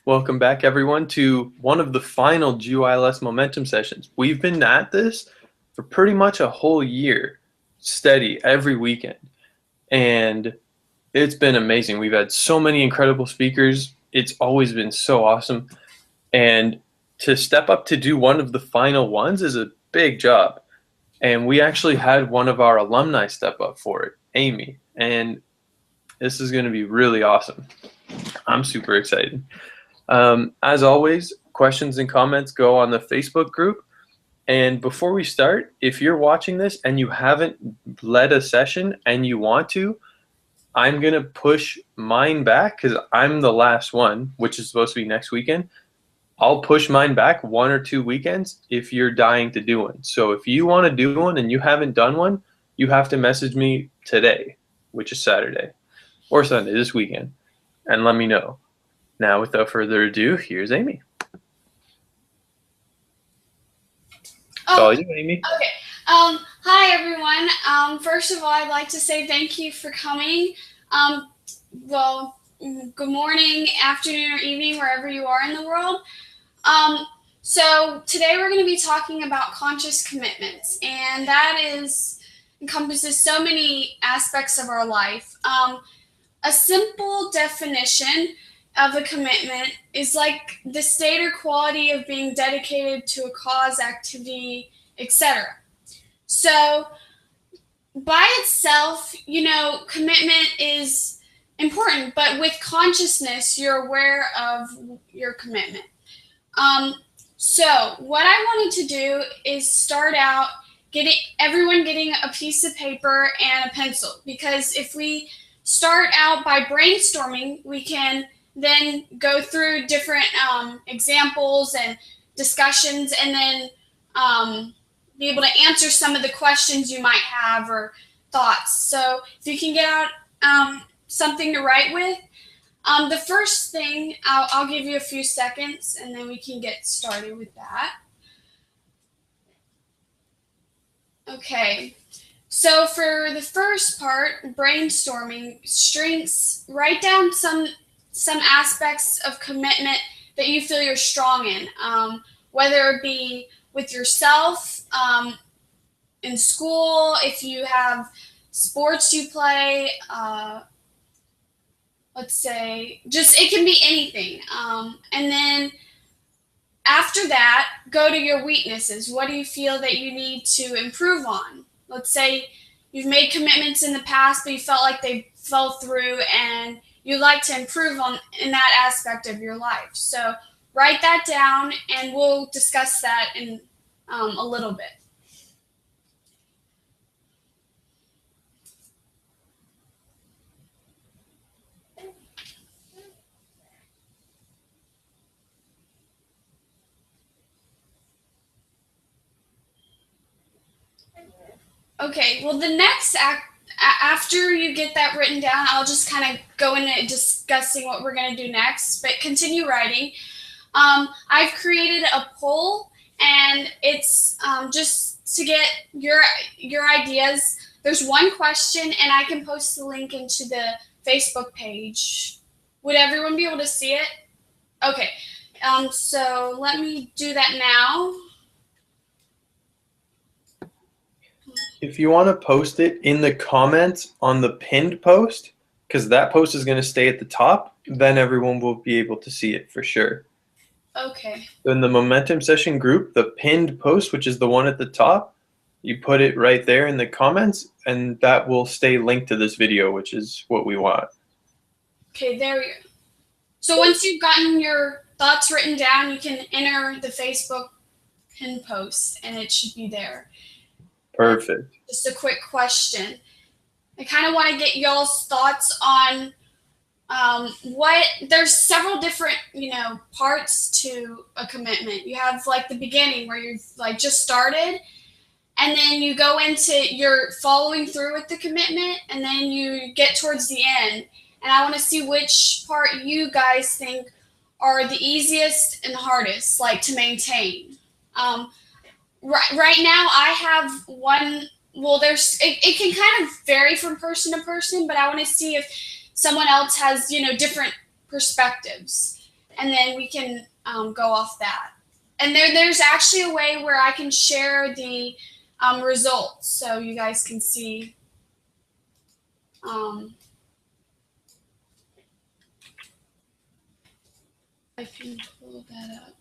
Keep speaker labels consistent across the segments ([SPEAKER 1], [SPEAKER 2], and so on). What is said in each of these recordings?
[SPEAKER 1] Welcome back, everyone, to one of the final GYLS momentum sessions. We've been at this for pretty much a whole year, steady every weekend, and it's been amazing. We've had so many incredible speakers. It's always been so awesome, and to step up to do one of the final ones is a big job. And we actually had one of our alumni step up for it, Amy, and this is going to be really awesome. I'm super excited. As always, questions and comments go on the Facebook group. And before we start, if you're watching this and you haven't led a session and you want to, I'm going to push mine back because I'm the last one, which is supposed to be next weekend. I'll push mine back 1 or 2 weekends if you're dying to do one. So if you want to do one and you haven't done one, you have to message me today, which is Saturday or Sunday this weekend, and let me know. Now, without further ado, here's Amy. It's all you, Amy.
[SPEAKER 2] Okay. Hi, everyone. First of all, I'd like to say thank you for coming. Well, good morning, afternoon, or evening, wherever you are in the world. So today we're going to be talking about conscious commitments, and that encompasses so many aspects of our life. A simple definition of a commitment is like the state or quality of being dedicated to a cause, activity, etc. So by itself, commitment is important, but with consciousness, you're aware of your commitment. So what I wanted to do is start out everyone getting a piece of paper and a pencil, because if we start out by brainstorming, we can then go through different examples and discussions, and then be able to answer some of the questions you might have or thoughts. So if you can get out something to write with, the first thing, I'll give you a few seconds, and then we can get started with that. Okay. So for the first part, brainstorming, strengths, write down some aspects of commitment that you feel you're strong in, whether it be with yourself, in school, if you have sports you play, let's say, just it can be anything. And then after that, go to your weaknesses. What do you feel that you need to improve on? Let's say you've made commitments in the past, but you felt like they fell through, and you'd like to improve in that aspect of your life. So write that down, and we'll discuss that in a little bit. Okay, well, the next after you get that written down, I'll just kind of go into discussing what we're going to do next, but continue writing. I've created a poll, and it's just to get your ideas. There's one question, and I can post the link into the Facebook page. Would everyone be able to see it? Okay, so let me do that now.
[SPEAKER 1] If you want to post it in the comments on the pinned post, because that post is going to stay at the top, then everyone will be able to see it for sure.
[SPEAKER 2] Okay.
[SPEAKER 1] So in the momentum session group, the pinned post, which is the one at the top, you put it right there in the comments, and that will stay linked to this video, which is what we want.
[SPEAKER 2] Okay, there we go. So once you've gotten your thoughts written down, you can enter the Facebook pin post, and it should be there.
[SPEAKER 1] Perfect.
[SPEAKER 2] Just a quick question. I kind of want to get y'all's thoughts on there's several different, parts to a commitment. You have like the beginning where you've like just started, and then you go into you're following through with the commitment, and then you get towards the end. And I want to see which part you guys think are the easiest and hardest, like to maintain. Right now, I have one. Well, it can kind of vary from person to person, but I want to see if someone else has different perspectives. and then we can go off that. And there's actually a way where I can share the results so you guys can see. I can pull that up.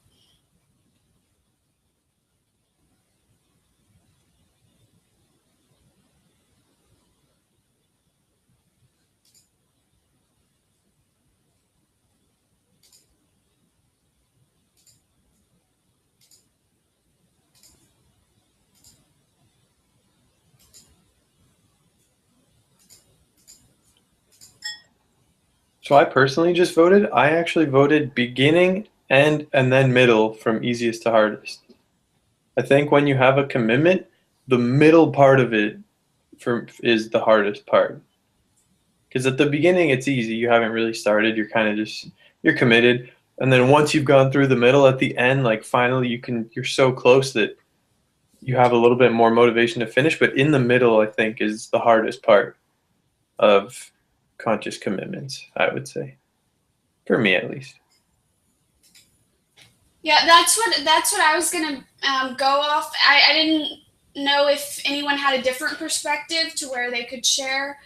[SPEAKER 1] So I personally just voted. I actually voted beginning, end, and then middle from easiest to hardest. I think when you have a commitment, the middle part of it is the hardest part. Because at the beginning, it's easy. You haven't really started. You're kind of just, you're committed. And then once you've gone through the middle, at the end, like finally you're so close that you have a little bit more motivation to finish. But in the middle, I think, is the hardest part of conscious commitments, I would say. For me, at least.
[SPEAKER 2] Yeah, that's what I was gonna go off. I didn't know if anyone had a different perspective to where they could share.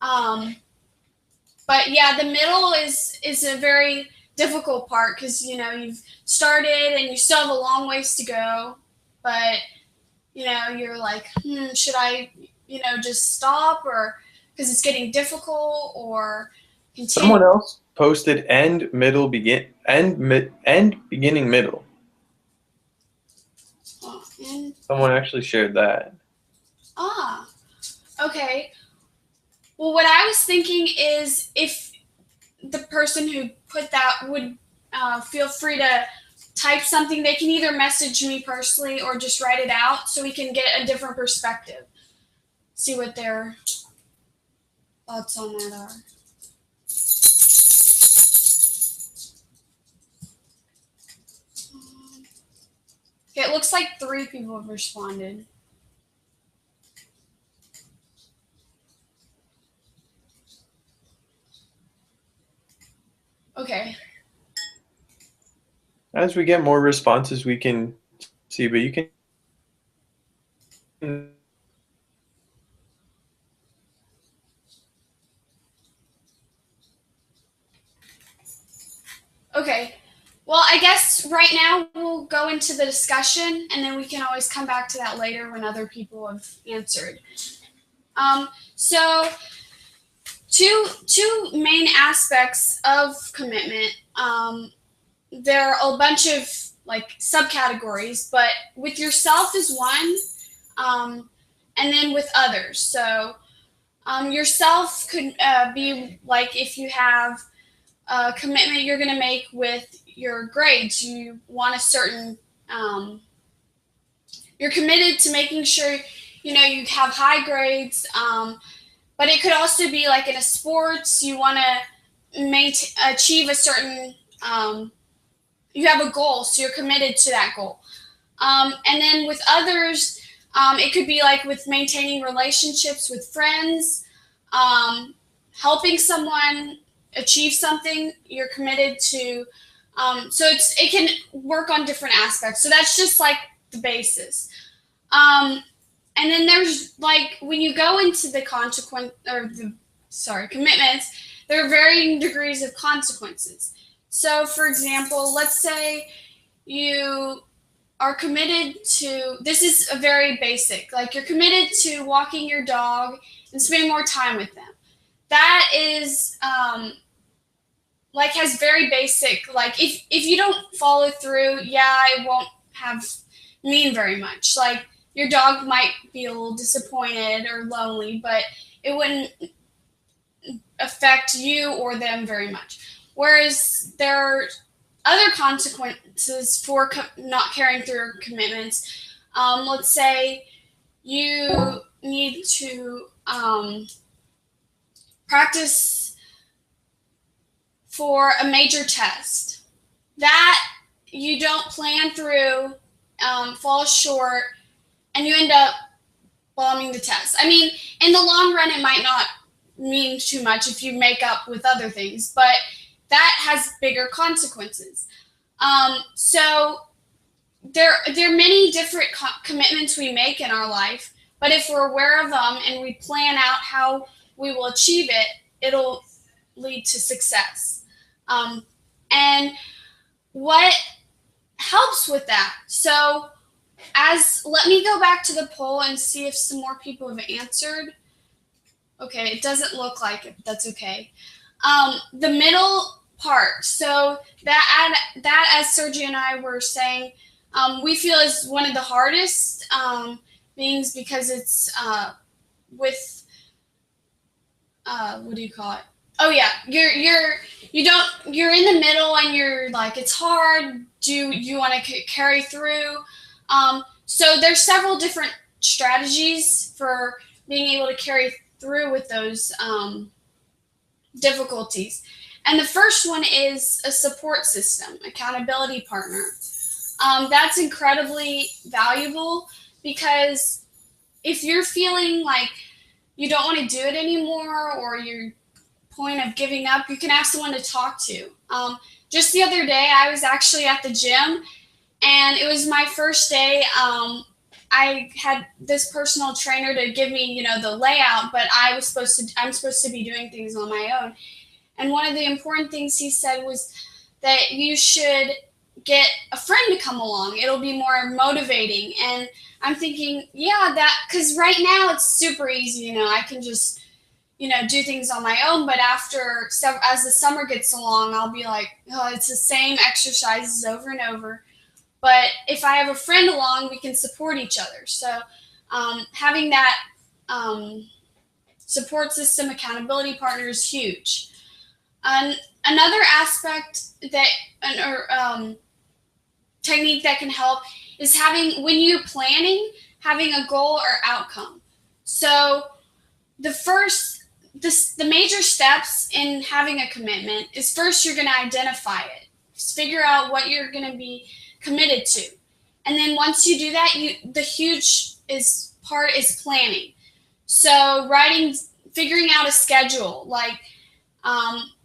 [SPEAKER 2] But yeah, the middle is a very difficult part because you've started and you still have a long ways to go, but you're like, should I just stop, or because it's getting difficult, or continue?
[SPEAKER 1] Someone else posted end, middle, end, beginning, middle. Someone actually shared that.
[SPEAKER 2] Okay. Well, what I was thinking is if the person who put that would feel free to type something, they can either message me personally or just write it out so we can get a different perspective. See what their thoughts on that are. Okay, it looks like 3 people have responded. Okay.
[SPEAKER 1] As we get more responses, we can see, but you can.
[SPEAKER 2] Okay. Well, I guess right now we'll go into the discussion, and then we can always come back to that later when other people have answered. So two main aspects of commitment. There are a bunch of like subcategories, but with yourself is one, and then with others. So yourself could be like if you have a commitment you're going to make with your grades. You want a certain, you're committed to making sure you have high grades. But it could also be like in a sports, you want to achieve a certain, you have a goal, so you're committed to that goal. And then with others, it could be like with maintaining relationships with friends, helping someone achieve something you're committed to. So it can work on different aspects. So that's just like the basis. And then there's like when you go into the commitments, there are varying degrees of consequences. So for example, let's say you are committed to, this is a very basic, like you're committed to walking your dog and spending more time with them. That is like has very basic, like if you don't follow through, yeah, it won't mean very much. Like your dog might be a little disappointed or lonely, but it wouldn't affect you or them very much. Whereas there are other consequences for not carrying through your commitments. Let's say you need to practice for a major test that you don't plan through, falls short, and you end up bombing the test. I mean, in the long run, it might not mean too much if you make up with other things, but that has bigger consequences. So there are many different commitments we make in our life, but if we're aware of them and we plan out how we will achieve it, it'll lead to success. And what helps with that? So let me go back to the poll and see if some more people have answered. Okay, it doesn't look like it, but that's okay. The middle part, so that as Sergio and I were saying, we feel is one of the hardest things because it's with what do you call it? Oh yeah, you're in the middle and you're like, it's hard. Do you want to carry through? So there's several different strategies for being able to carry through with those difficulties. And the first one is a support system, accountability partner. That's incredibly valuable because if you're feeling like you don't want to do it anymore or you're point of giving up, you can ask someone to talk to. Just the other day, I was actually at the gym and it was my first day. I had this personal trainer to give me, the layout, but I'm supposed to be doing things on my own. And one of the important things he said was that you should get a friend to come along. It'll be more motivating. And I'm thinking, yeah, because right now it's super easy. I can just, do things on my own. But as the summer gets along, I'll be like, oh, it's the same exercises over and over. But if I have a friend along, we can support each other. So having that support system, accountability partner is huge. Another aspect technique that can help is when you're planning, having a goal or outcome. So the major steps in having a commitment is first you're going to identify it. Just figure out what you're going to be committed to. And then once you do that, the huge part is planning. So figuring out a schedule, like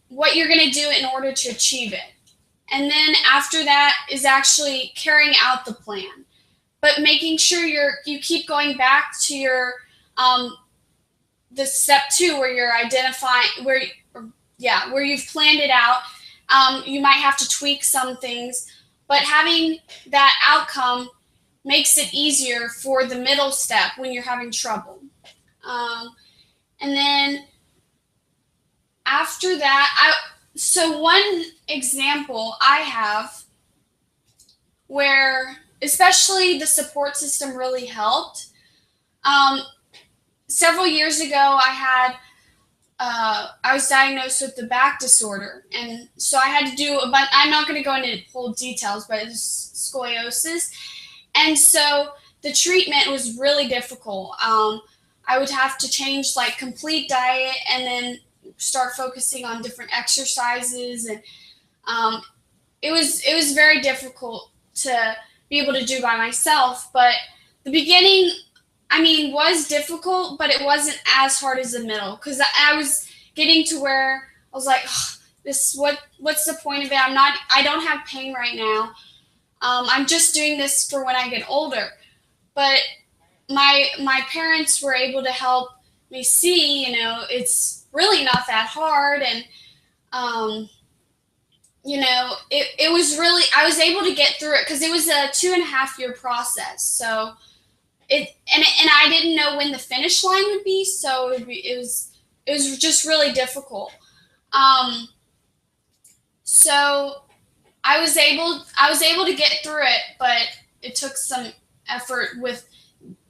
[SPEAKER 2] what you're going to do in order to achieve it. And then after that is actually carrying out the plan. But making sure you keep going back to your the step 2 where you're identifying where you've planned it out. You might have to tweak some things, but having that outcome makes it easier for the middle step when you're having trouble. And then after that, so one example I have where especially the support system really helped. Several years ago, I was diagnosed with the back disorder, and so I had to do I'm not going to go into whole details, but it's scoliosis, and so the treatment was really difficult. I would have to change complete diet and then start focusing on different exercises, and it was very difficult to be able to do by myself. But the beginning, was difficult, but it wasn't as hard as the middle because I was getting to where I was like, oh, what's the point of it? I don't have pain right now. I'm just doing this for when I get older. But my parents were able to help me see, it's really not that hard. And, it was really, I was able to get through it because it was a 2.5-year process. So and I didn't know when the finish line would be. So it was just really difficult. So I was able to get through it, but it took some effort with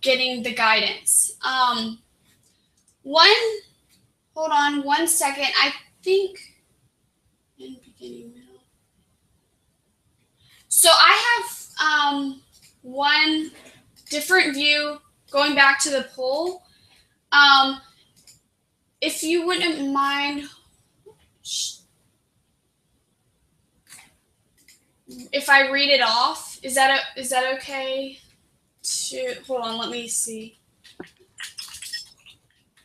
[SPEAKER 2] getting the guidance. Hold on 1 second. I think in beginning, middle. So I have one different view going back to the poll. If you wouldn't mind, if I read it off, is that okay? Hold on, let me see.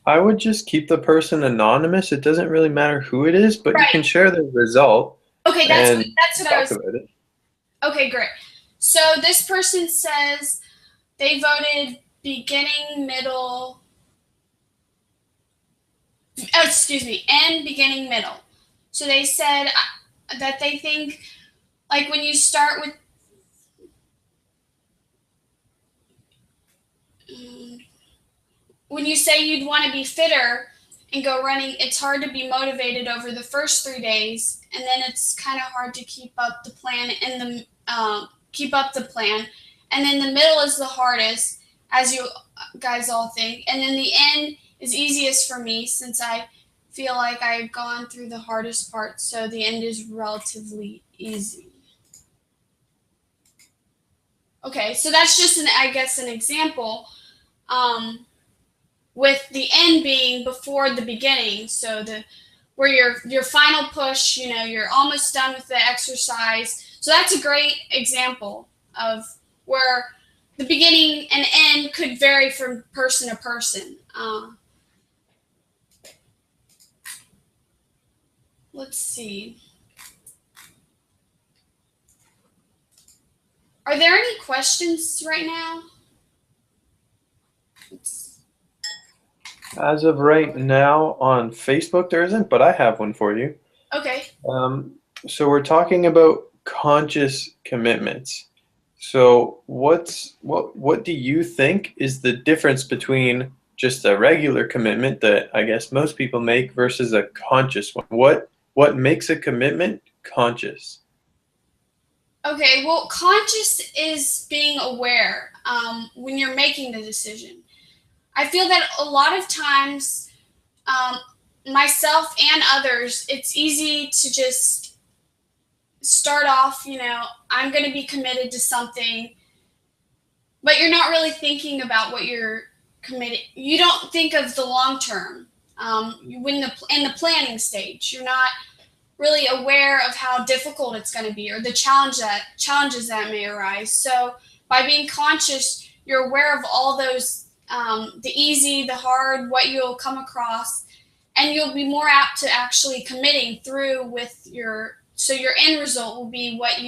[SPEAKER 1] I would just keep the person anonymous. It doesn't really matter who it is, but you
[SPEAKER 2] Right.
[SPEAKER 1] can share the result
[SPEAKER 2] Okay,
[SPEAKER 1] and
[SPEAKER 2] that's what I
[SPEAKER 1] talk
[SPEAKER 2] was.
[SPEAKER 1] about it.
[SPEAKER 2] Okay, great. So this person says they voted beginning, middle, oh, excuse me, and beginning, middle. So they said that they think, like, when you start with, when you say you'd want to be fitter and go running, it's hard to be motivated over the first 3 days, and then it's kind of hard to keep up the plan and then the middle is the hardest, as you guys all think, and then the end is easiest for me since I feel like I've gone through the hardest part, so the end is relatively easy. Okay, so that's just I guess an example. With the end being before the beginning, so where your final push, you're almost done with the exercise. So that's a great example of where the beginning and end could vary from person to person. Let's see. Are there any questions right now?
[SPEAKER 1] As of right now on Facebook, there isn't, but I have one for you.
[SPEAKER 2] Okay.
[SPEAKER 1] So we're talking about conscious commitments. So what do you think is the difference between just a regular commitment that I guess most people make versus a conscious one? What makes a commitment conscious?
[SPEAKER 2] Okay, well, conscious is being aware when you're making the decision. I feel that a lot of times, myself and others, it's easy to just start off, I'm going to be committed to something, but you're not really thinking about what you're committed. You don't think of the long term. When in the planning stage, you're not really aware of how difficult it's going to be or the challenges that may arise. So by being conscious, you're aware of all those, the easy, the hard, what you'll come across, and you'll be more apt to actually committing through with so your end result will be what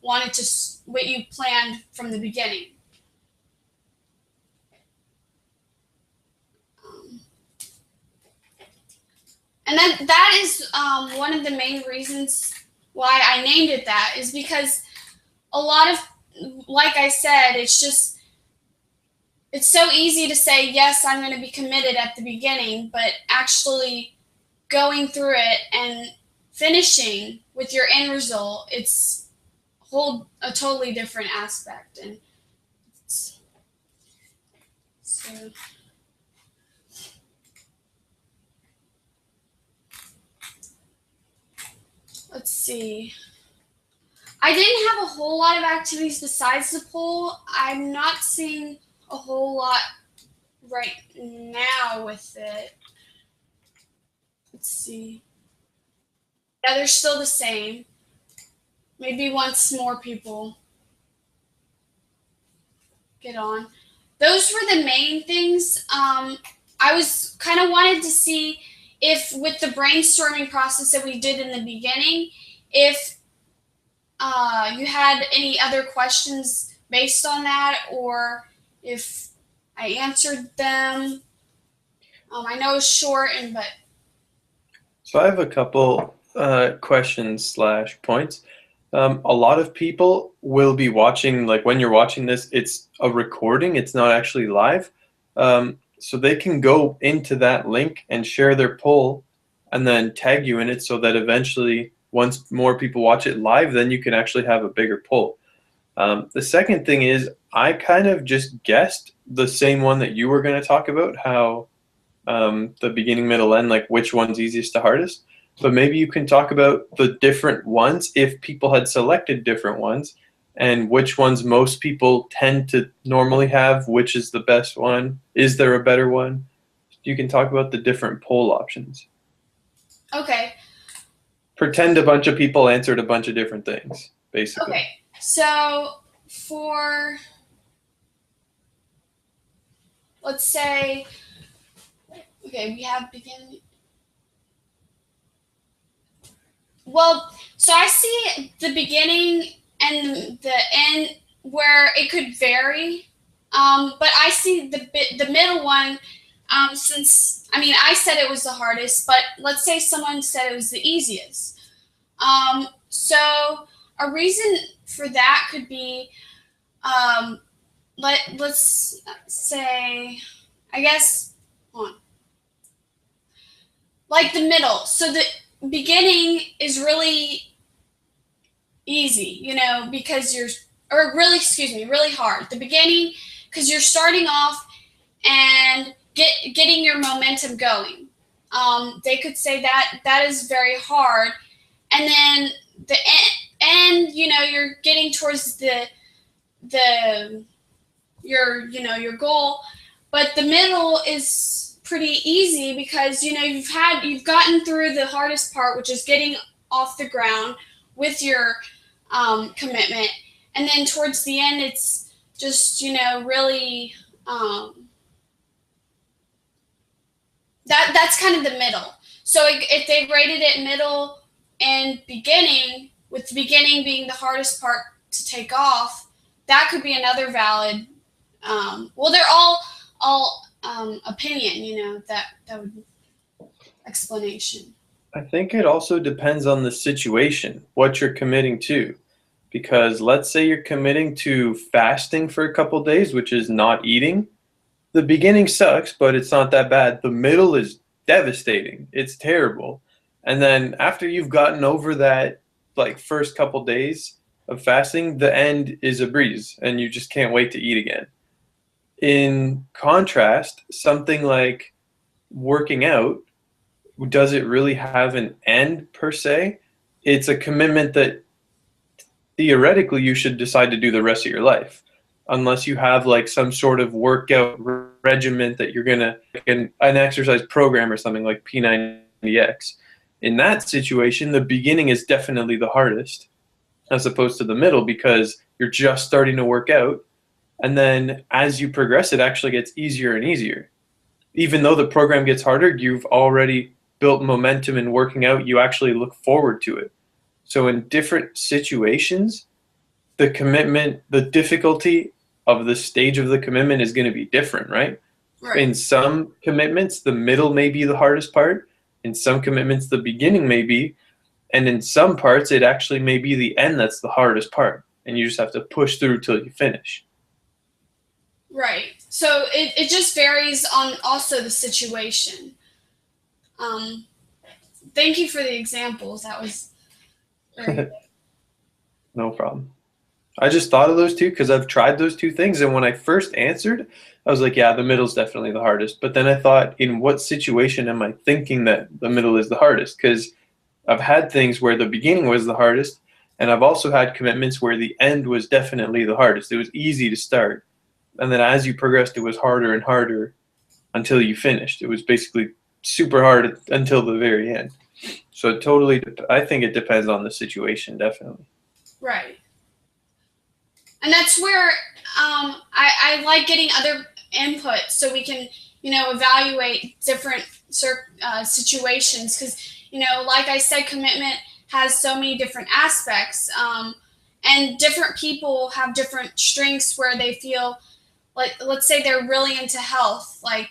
[SPEAKER 2] what you planned from the beginning. And that is one of the main reasons why I named it that, is because a lot of, like I said, it's so easy to say, yes, I'm going to be committed at the beginning, but actually going through it and finishing with your end result, it's a totally different aspect. And so, let's see. I didn't have a whole lot of activities besides the poll. I'm not seeing a whole lot right now with it. Let's see. Yeah, they're still the same. Maybe once more people get on. Those were the main things. I was kind of wanted to see if, with the brainstorming process that we did in the beginning, if you had any other questions based on that, or if I answered them. I know it's short, but
[SPEAKER 1] So I have a couple questions slash points. A lot of people will be watching, like when you're watching this, it's a recording, it's not actually live. So they can go into that link and share their poll and then tag you in it so that eventually, once more people watch it live, then you can actually have a bigger poll. The second thing is, I kind of just guessed the same one that you were going to talk about, how the beginning, middle, end, like which one's easiest to hardest. But maybe you can talk about the different ones if people had selected different ones and which ones most people tend to normally have, which is the best one. Is there a better one? You can talk about the different poll options.
[SPEAKER 2] okay.
[SPEAKER 1] Pretend a bunch of people answered a bunch of different things, basically.
[SPEAKER 2] Okay. So let's say Okay, we have beginning. Well, so I see the beginning and the end where it could vary, but I see the middle one. Since I mean, I said it was the hardest, but let's say someone said it was the easiest. So a reason for that could be, let's say, I guess, hold on, like the middle. So the beginning is really easy, because or really, excuse me, really hard. The beginning, because you're starting off and getting your momentum going. They could say that is very hard, and then the end, you're getting towards your goal, but the middle is pretty easy because you've gotten through the hardest part, which is getting off the ground with your commitment, and then towards the end it's just really that's kind of the middle. So if they rated it middle and beginning, with the beginning being the hardest part to take off, that could be another valid. Well, they're all opinion, that would explanation.
[SPEAKER 1] I think it also depends on the situation, what you're committing to. Because let's say you're committing to fasting for a couple days, which is not eating. The beginning sucks, but it's not that bad. The middle is devastating. It's terrible. And then after you've gotten over that first couple days of fasting, the end is a breeze and you just can't wait to eat again. In contrast, something like working out, does it really have an end per se? It's a commitment that theoretically you should decide to do the rest of your life, unless you have some sort of workout regimen that you're gonna, an exercise program or something like P90X. In that situation, the beginning is definitely the hardest, as opposed to the middle, because you're just starting to work out, and then as you progress, it actually gets easier and easier. Even though the program gets harder, you've already built momentum in working out. You actually look forward to it. So in different situations, the commitment, the difficulty of the stage of the commitment is going to be different, right?
[SPEAKER 2] Right.
[SPEAKER 1] In some commitments, the middle may be the hardest part. In some commitments, the beginning may be. And in some parts, it actually may be the end that's the hardest part. And you just have to push through till you finish.
[SPEAKER 2] Right. So it just varies on also the situation. Thank you for the examples. That was great.
[SPEAKER 1] No problem. I just thought of those two because I've tried those two things. And when I first answered, I was like, yeah, the middle's definitely the hardest. But then I thought, in what situation am I thinking that the middle is the hardest? Because I've had things where the beginning was the hardest, and I've also had commitments where the end was definitely the hardest. It was easy to start. And then as you progressed, it was harder and harder until you finished. It was basically super hard until the very end. So I think it depends on the situation, definitely.
[SPEAKER 2] Right. And that's where I like getting other input so we can, evaluate different situations. Because, like I said, commitment has so many different aspects. And different people have different strengths where they feel like, let's say they're really into health, like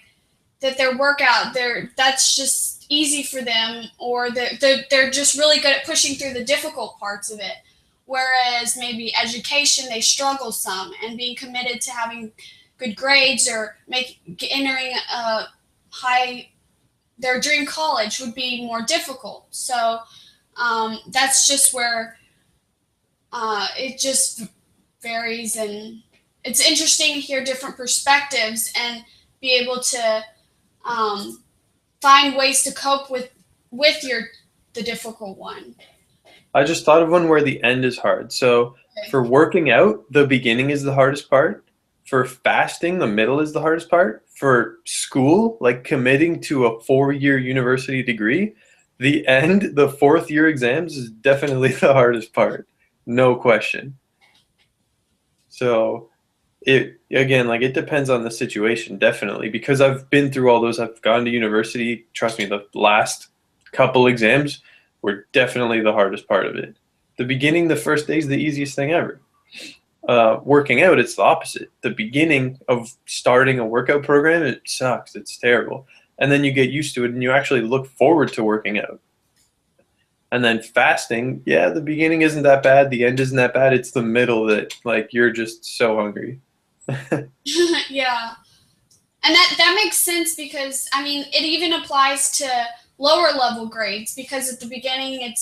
[SPEAKER 2] that their workout, that's just easy for them, or they're just really good at pushing through the difficult parts of it. Whereas maybe education, they struggle some, and being committed to having good grades or entering their dream college would be more difficult. So that's just where it just varies, and it's interesting to hear different perspectives and be able to find ways to cope with the difficult one.
[SPEAKER 1] I just thought of one where the end is hard. So
[SPEAKER 2] Okay.
[SPEAKER 1] for working out, the beginning is the hardest part. For fasting, the middle is the hardest part. For school, like committing to a 4-year university degree, the end, the 4th year exams, is definitely the hardest part. No question. So it again, like it depends on the situation, definitely, because I've been through all those. I've gone to university. Trust me, the last couple exams were definitely the hardest part of it. The beginning, the first day is the easiest thing ever. Working out, it's the opposite. The beginning of starting a workout program, it sucks. It's terrible. And then you get used to it and you actually look forward to working out. And then fasting, yeah, the beginning isn't that bad. The end isn't that bad. It's the middle that, like, you're just so hungry.
[SPEAKER 2] Yeah. And that makes sense because, I mean, it even applies to lower level grades because at the beginning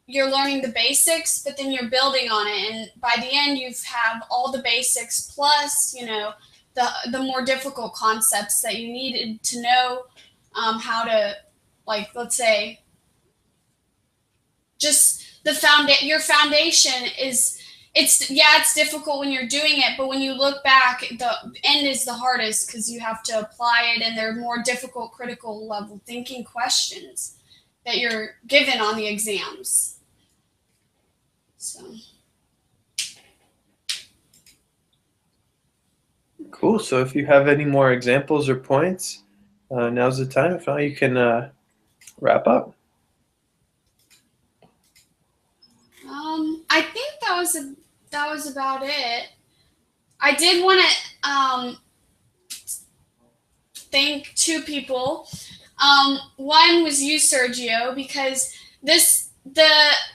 [SPEAKER 2] you're learning the basics, but then you're building on it. And by the end, you have all the basics plus, the more difficult concepts that you needed to know how to, like, let's say, just your foundation is, it's difficult when you're doing it, but when you look back, the end is the hardest because you have to apply it and they're more difficult critical level thinking questions that you're given on the exams. So
[SPEAKER 1] Cool. So if you have any more examples or points, now's the time. If not, you can wrap up.
[SPEAKER 2] I think that was about it. I did want to thank two people. One was you, Sergio, because the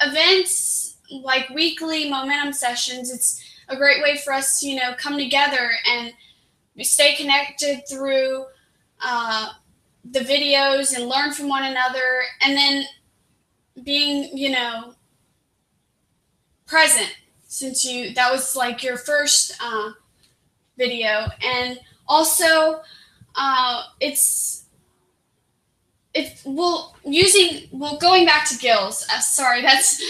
[SPEAKER 2] events, like weekly momentum sessions, it's a great way for us to come together and stay connected through the videos and learn from one another, and then being present, since that was like your first video. And also going back to GYLS, sorry, that's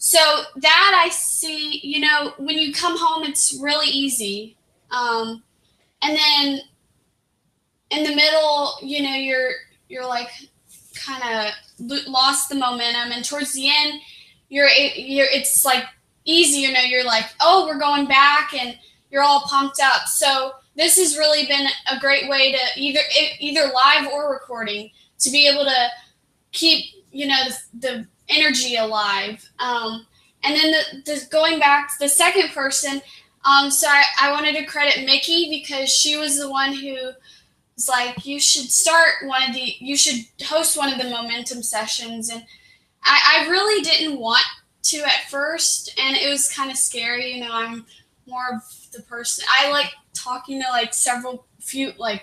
[SPEAKER 2] so that I see, when you come home, it's really easy. And then in the middle, you're like kind of lost the momentum, and towards the end, it's like easy. You're like, oh, we're going back, and you're all pumped up. So this has really been a great way to either live or recording to be able to keep the energy alive. And then going back to the second person, so I wanted to credit Mickey because she was the one who was like, you should host one of the momentum sessions. And I really didn't want to at first, and it was kind of scary. I'm more of the person, I like talking to like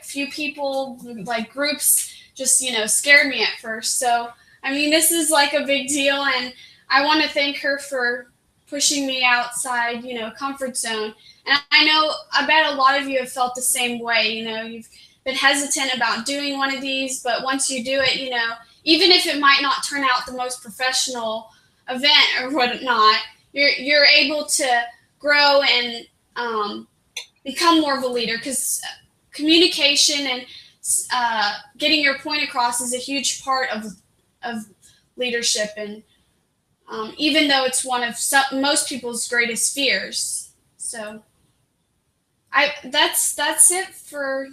[SPEAKER 2] few people, like groups just scared me at first. So I mean, this is like a big deal, and I want to thank her for pushing me outside comfort zone. And I bet a lot of you have felt the same way. You've been hesitant about doing one of these, but once you do it, even if it might not turn out the most professional event or whatnot, you're able to grow and become more of a leader, because communication and getting your point across is a huge part of leadership. And even though it's one of most people's greatest fears. So that's it for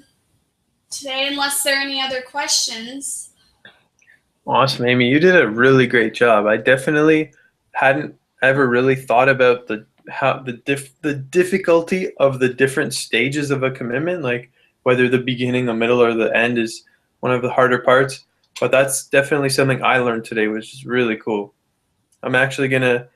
[SPEAKER 2] today, unless there are any other questions.
[SPEAKER 1] Awesome, Amy. You did a really great job. I definitely hadn't ever really thought about the difficulty of the different stages of a commitment, like whether the beginning, the middle, or the end is one of the harder parts. But that's definitely something I learned today, which is really cool. I'm actually gonna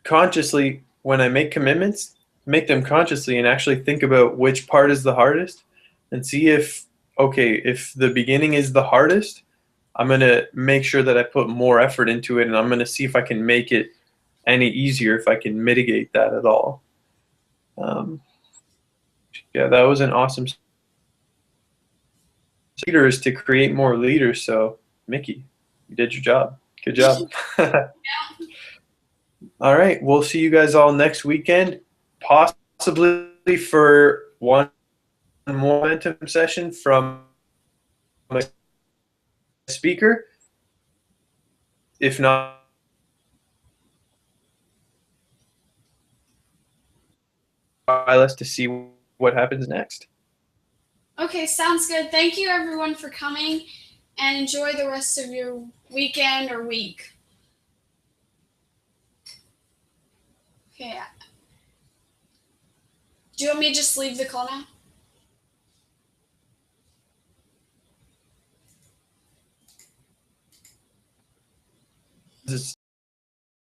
[SPEAKER 1] consciously, when I make commitments, make them consciously and actually think about which part is the hardest and see if the beginning is the hardest, I'm going to make sure that I put more effort into it, and I'm going to see if I can make it any easier, if I can mitigate that at all. Yeah, that was an awesome leader, is to create more leaders. So Mickey, you did your job. Good job. All right, we'll see you guys all next weekend, possibly for one more momentum session from a speaker. If not, GYLS to see what happens next.
[SPEAKER 2] Okay, sounds good. Thank you everyone for coming, and enjoy the rest of your weekend or week. Okay. Do you want me to just leave the call now?
[SPEAKER 1] This is